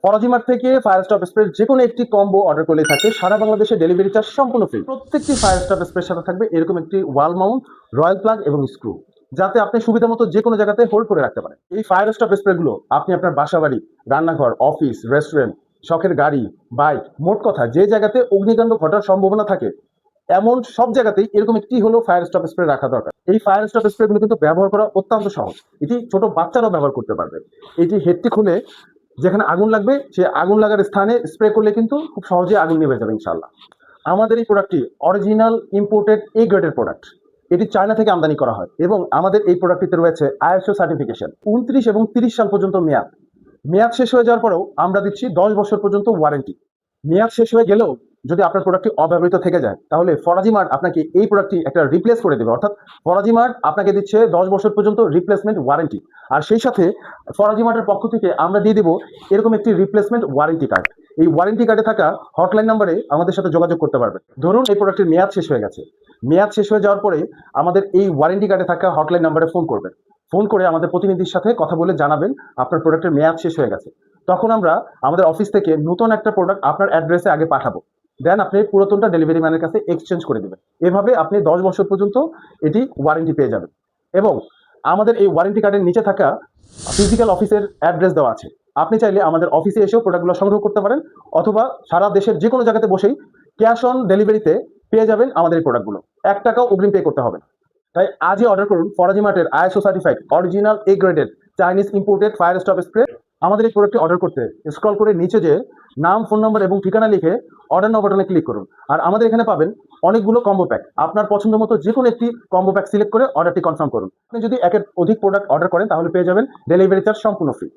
ফরাজিমার্ট থেকে fire stop spray যে কোনো একটি কম্বো অর্ডার করলে থাকে সারা বাংলাদেশে ডেলিভারি চার্জ সম্পূর্ণ ফ্রি। প্রত্যেকটি ফায়ার স্টপ স্প্রের সাথে থাকবে এরকম একটি ওয়াল মাউন্ট রয়্যাল প্লাগ এবং স্ক্রু, যাতে আপনি সুবিধা মতো যে কোনো জায়গাতে হোল্ড করে রাখতে পারেন। এই ফায়ার স্টপ স্প্রেগুলো আপনি আপনার বাসা বাড়ি, রান্নাঘর, অফিস, রেস্টুরেন্ট, শখের গাড়ি, বাইক, মোট কথা যে জায়গাতে অগ্নিকাণ্ড ঘটার সম্ভাবনা থাকে এমন সব জায়গাতেই এরকম একটি হলো ফায়ার স্টপ স্প্রে রাখা দরকার। এই ফায়ার স্টপ স্প্রেগুলো কিন্তু ব্যবহার করা অত্যন্ত সহজ। এটি ছোট বাচ্চারাও ব্যবহার করতে পারবে। এটি হেডটি খুলে যেখানে আগুন লাগবে সে আগুন লাগার স্থানে স্প্রে করলে কিন্তু খুব সহজে আগুন নেমে যাবে ইনশাল্লাহ। আমাদের এই প্রোডাক্টটি অরিজিনাল ইম্পোর্টেড এ গ্রেডের প্রোডাক্ট। এটি চায়না থেকে আমদানি করা হয় এবং আমাদের এই প্রোডাক্টটিতে রয়েছে আইএসও সার্টিফিকেশন। 29 এবং 30 সাল পর্যন্ত মেয়াদ। মেয়াদ শেষ হয়ে যাওয়ার পরেও আমরা দিচ্ছি 10 বছর পর্যন্ত ওয়ারেন্টি। মেয়াদ শেষ হয়ে গেলেও যদি আপনার প্রোডাক্টটি অব্যবহৃত থেকে যায় তাহলে ফরাজিমার্ট আপনাকে এই প্রোডাক্টটি একটা রিপ্লেস করে দেবে। অর্থাৎ ফরাজিমার্ট আপনাকে দিচ্ছে 10 বছর পর্যন্ত রিপ্লেসমেন্ট ওয়ারেন্টি। আর সেই সাথে ফরাজিমার্টের পক্ষ থেকে আমরা দিয়ে দেবো এরকম একটি রিপ্লেসমেন্ট ওয়ারেন্টি কার্ড। এই ওয়ারেন্টি কার্ডে থাকা হটলাইন নাম্বারে আমাদের সাথে যোগাযোগ করতে পারবেন। ধরুন এই প্রোডাক্টের মেয়াদ শেষ হয়ে গেছে, মেয়াদ শেষ হয়ে যাওয়ার পরে আমাদের এই ওয়ারেন্টি কার্ডে থাকা হটলাইন নাম্বারে ফোন করবেন। ফোন করে আমাদের প্রতিনিধির সাথে কথা বলে জানাবেন আপনার প্রোডাক্টের মেয়াদ শেষ হয়ে গেছে। তখন আমরা আমাদের অফিস থেকে নতুন একটা প্রোডাক্ট আপনার অ্যাড্রেসে আগে পাঠাবো, দেন আপনি পুরাতনটা ডেলিভারি ম্যানের কাছে এক্সচেঞ্জ করে দেবেন। এভাবে আপনি 10 বছর পর্যন্ত এটি ওয়ারেন্টি পেয়ে যাবেন। এবং আমাদের এই ওয়ারেন্টি কার্ডের নিচে থাকা ফিজিক্যাল অফিসের অ্যাড্রেস দেওয়া আছে। আপনি চাইলে আমাদের অফিসে এসেও প্রোডাক্টগুলো সংগ্রহ করতে পারেন, অথবা সারা দেশের যে কোনো জায়গাতে বসেই ক্যাশ অন ডেলিভারিতে পেয়ে যাবেন আমাদের এই প্রোডাক্টগুলো। 1 টাকাও অগ্রিম পে করতে হবে না। তাই আজই অর্ডার করুন ফরাজিমার্টের ISO certified original A graded Chinese imported fire stop spray. আমাদের এই প্রোডাক্টটি অর্ডার করতে স্ক্রল করে নিচে যে নাম, ফোন নম্বর এবং ঠিকানা লিখে অর্ডার নাও বাটনে ক্লিক করুন। আর আমাদের এখানে পাবেন অনেকগুলো কম্বো প্যাক। আপনার পছন্দ মতো যে কোনো একটি কম্বো প্যাক সিলেক্ট করে অর্ডারটি কনফার্ম করুন। আপনি যদি একের অধিক প্রোডাক্ট অর্ডার করেন তাহলে পেয়ে যাবেন ডেলিভারি চার্জ সম্পূর্ণ ফ্রি।